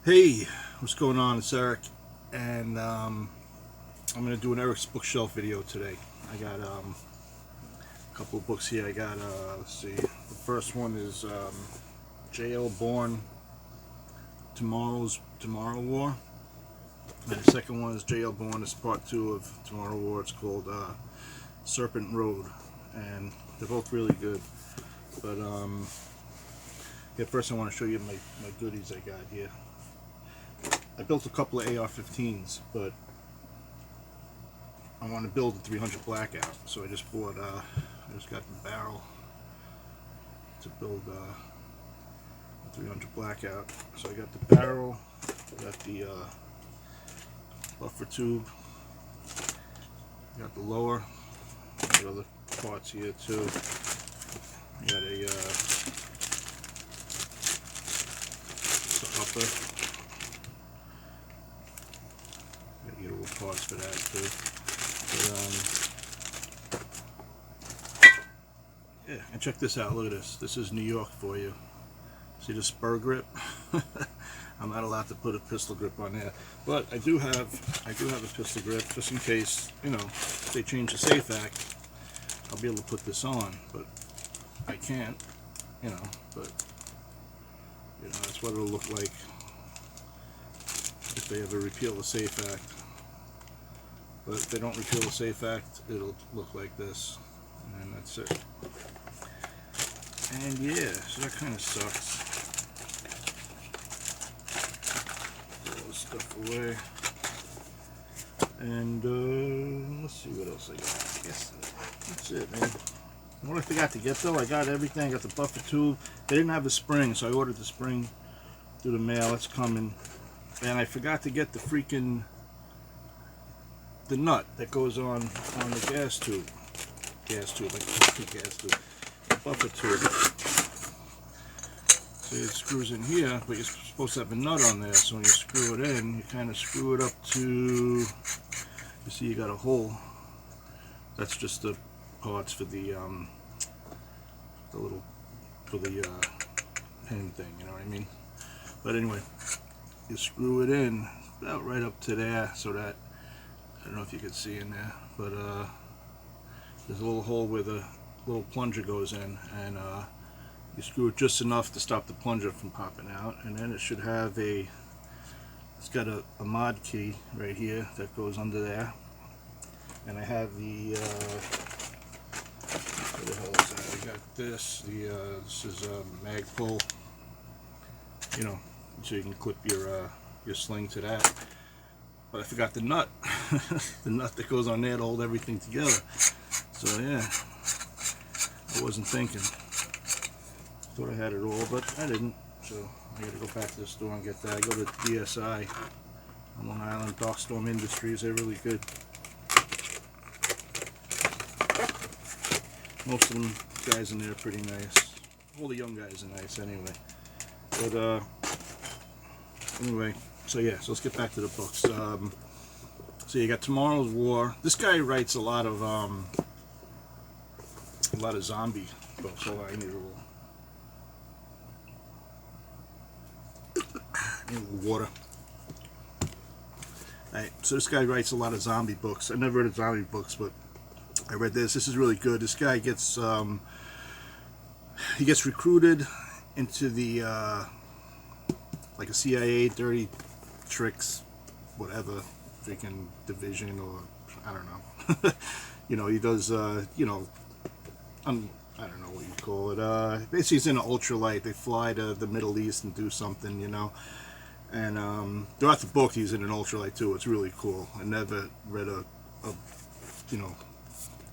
Hey, what's going on? It's Eric, and I'm going to do an Erek's bookshelf video today. I got a couple of books here. I got, let's see, the first one is Bourne, Tomorrow War, and the second one is Bourne, it's part 2 of Tomorrow War. It's called Serpent Road, and they're both really good. But yeah, first I want to show you my goodies I got here. I built a couple of AR-15s, but I want to build a 300 Blackout, so I just bought, I just got the barrel to build a 300 Blackout. So I got the barrel, got the buffer tube, got the lower, got other parts here too. Got a upper. Get all the parts for that too. But, yeah, and check this out. Look at this. This is New York for you. See the spur grip? I'm not allowed to put a pistol grip on there, but I do have a pistol grip just in case, you know, if they change the Safe Act, I'll be able to put this on. But I can't, you know. But you know, that's what it'll look like if they ever repeal the Safe Act. But if they don't repeal the Safe Act, it'll look like this, and that's it. And yeah, so that kind of sucks. Put all this stuff away. And let's see what else I got. I guess that's it, man. And what I forgot to get though, I got everything. I got the buffer tube. They didn't have the spring, so I ordered the spring through the mail. It's coming. And I forgot to get the freaking nut that goes on the gas tube, like the gas tube, the buffer tube. So it screws in here, but you're supposed to have a nut on there. So when you screw it in, you kind of screw it up to, you see, you got a hole. That's just the parts for the little pin thing. You know what I mean? But anyway, you screw it in about right up to there, so that, I don't know if you can see in there, but there's a little hole where the little plunger goes in, and you screw it just enough to stop the plunger from popping out, and then it should have it's got a mod key right here that goes under there, and I have the, what the hell is that? I got this, this is a mag pull, you know, so you can clip your sling to that. But I forgot the nut, the nut that goes on there to hold everything together. So yeah, I wasn't thinking. Thought I had it all, but I didn't. So I got to go back to the store and get that. I go to DSI on Long Island, Darkstorm Industries. They're really good. Most of them guys in there are pretty nice. All the young guys are nice anyway. But anyway. So yeah, so let's get back to the books. So you got Tomorrow's War. This guy writes a lot of zombie books. Hold on, I need a little water. Alright, so this guy writes a lot of zombie books. I never read zombie books, but I read this. This is really good. This guy gets he gets recruited into the like a CIA dirty tricks, whatever, freaking division, or I don't know. You know, he does, you know, I don't know what you call it. Basically, he's in an ultralight. They fly to the Middle East and do something, you know. And throughout the book, he's in an ultralight too. It's really cool. I never read a you know,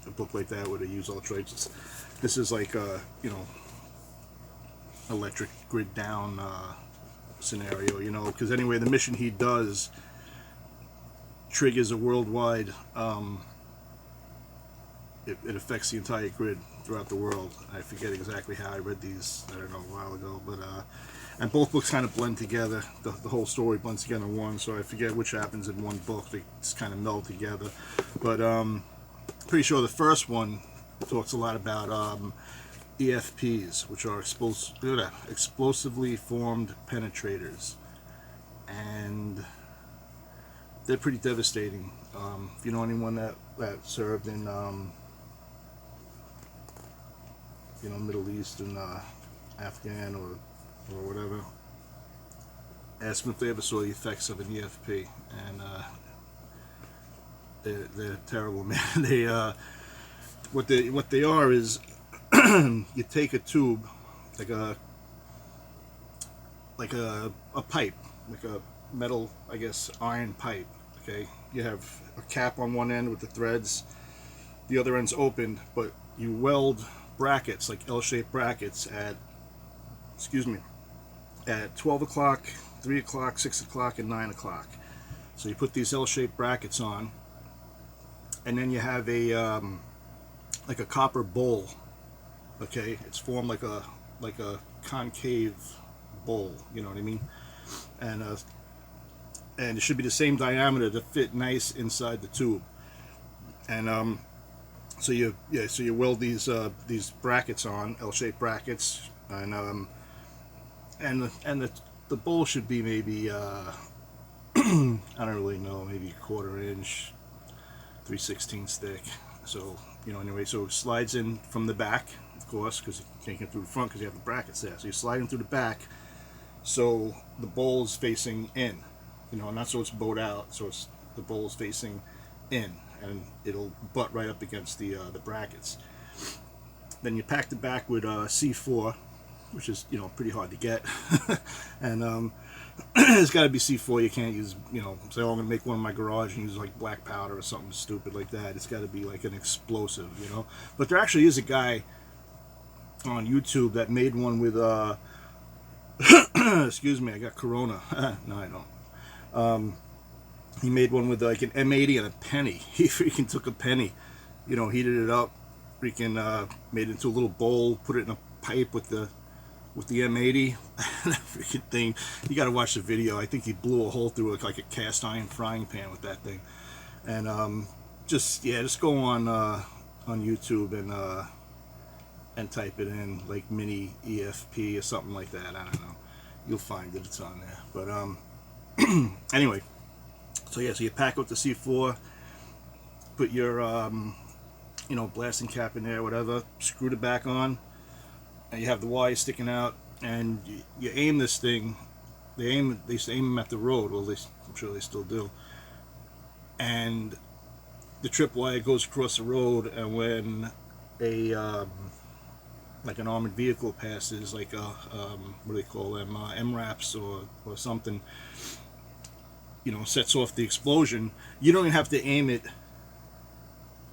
a book like that where they use ultralights. This is like a, you know, electric grid down scenario, you know, because anyway, the mission he does triggers a worldwide, it affects the entire grid throughout the world. I forget exactly how. I read these, I don't know, a while ago, but and both books kind of blend together. The whole story blends together in one, so I forget which happens in one book. They just kind of meld together. But pretty sure the first one talks a lot about EFPs, which are explosively formed penetrators, and they're pretty devastating. If you know anyone that served in Middle East and Afghan or whatever, ask them if they ever saw the effects of an EFP, and they're terrible, man. They what they are is you take a tube, like a pipe, like a metal, I guess, iron pipe. Okay, you have a cap on one end with the threads, the other end's opened, but you weld brackets, like L-shaped brackets, at 12 o'clock, 3 o'clock, 6 o'clock, and 9 o'clock. So you put these L-shaped brackets on, and then you have a like a copper bowl. Okay, it's formed like a concave bowl. You know what I mean? And it should be the same diameter to fit nice inside the tube. And so you weld these brackets on, L-shaped brackets, and the bowl should be maybe I don't really know, maybe a 1/4 inch, 3/16 thick. So anyway, so it slides in from the back, of course, because you can't get through the front because you have the brackets there. So you slide in through the back, so the bowl is facing in, not so it's bowed out. So the bowl is facing in, and it'll butt right up against the brackets. Then you pack the back with C4, which is pretty hard to get, and it's got to be C4. You can't use say, oh, I'm gonna make one in my garage and use like black powder or something stupid like that. It's got to be like an explosive, But there actually is a guy on YouTube that made one with excuse me, I got corona. No, I don't. He made one with like an M80 and a penny. He freaking took a penny, heated it up, freaking made it into a little bowl, put it in a pipe with the M80. That freaking thing, you got to watch the video. I think he blew a hole through it like a cast iron frying pan with that thing. And just go on YouTube and type it in, like mini EFP or something like that. I don't know. You'll find it. It's on there. But anyway, so you pack up the C4, put your blasting cap in there, whatever, screw it back on, and you have the wire sticking out, and you aim this thing. They used to aim them at the road. Well, I'm sure they still do. And the tripwire goes across the road, and when a like an armored vehicle passes, like a what do they call them, MRAPs or something, sets off the explosion. You don't even have to aim it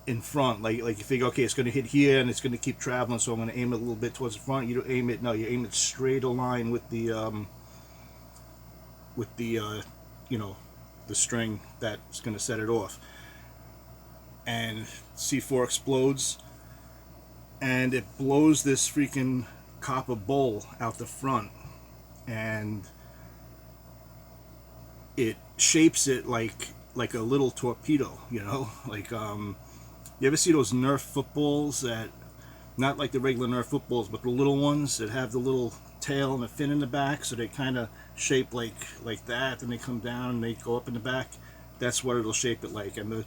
in front. Like you figure, okay, it's going to hit here and it's going to keep traveling, so I'm going to aim it a little bit towards the front. You don't aim it. No, you aim it straight align with the the string that's going to set it off. And C4 explodes, and it blows this freaking copper bowl out the front, and it shapes it like a little torpedo, like you ever see those Nerf footballs that, not like the regular Nerf footballs, but the little ones that have the little tail and a fin in the back, so they kind of shape like that, and they come down and they go up in the back. That's what it'll shape it like. And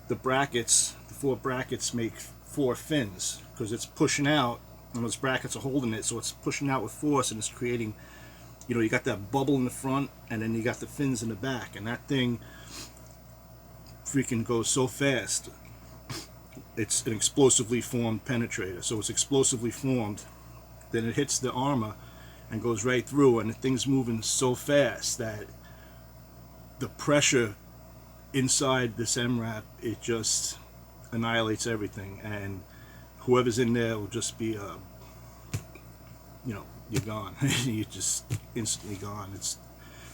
the brackets, the 4 brackets, make 4 fins, because it's pushing out, and those brackets are holding it, so it's pushing out with force, and it's creating, you got that bubble in the front, and then you got the fins in the back, and that thing freaking goes so fast. It's an explosively formed penetrator, so it's explosively formed, then it hits the armor and goes right through, and the thing's moving so fast that the pressure inside this MRAP, it just annihilates everything, and whoever's in there will just be you're gone. You're just instantly gone.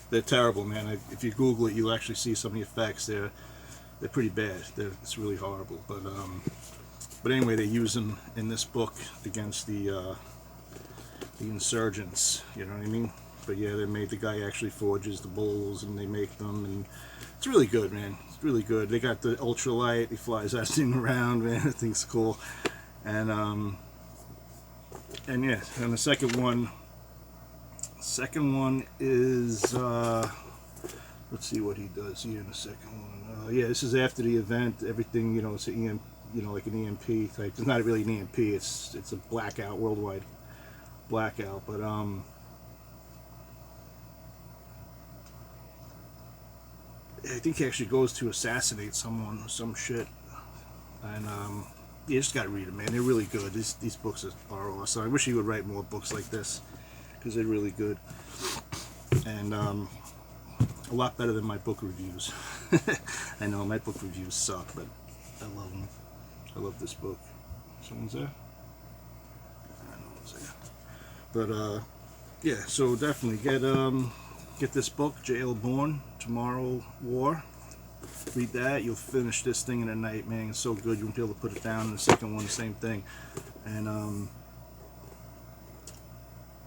They're terrible, man. If you Google it, you'll actually see some of the effects. They're pretty bad. It's really horrible. But anyway, they use them in this book against the insurgents. You know what I mean? But yeah, the guy actually forges the bowls, and they make them, and it's really good, man. It's really good. They got the ultralight. He flies that thing around, man. That thing's cool. And yeah, and the second one is let's see what he does here in the second one. Yeah, this is after the event. Everything, you know, it's an EM, you know, like an EMP type. It's not really an EMP. It's a blackout, worldwide blackout. But I think he actually goes to assassinate someone or some shit. And you just gotta read them, man. They're really good. These books are awesome. I wish he would write more books like this, because they're really good. And a lot better than my book reviews. I know my book reviews suck, but I love them. I love this book. Someone's there? I don't know who's there. But yeah, so definitely get this book, J.L. Bourne, Tomorrow War. Read that. You'll finish this thing in a night, man. It's so good. You won't be able to put it down. And the second one, the same thing. And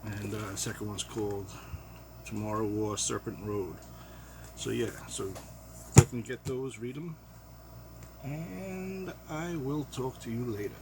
the second one's called Tomorrow War, Serpent Road. So yeah, so definitely get those, read them, and I will talk to you later.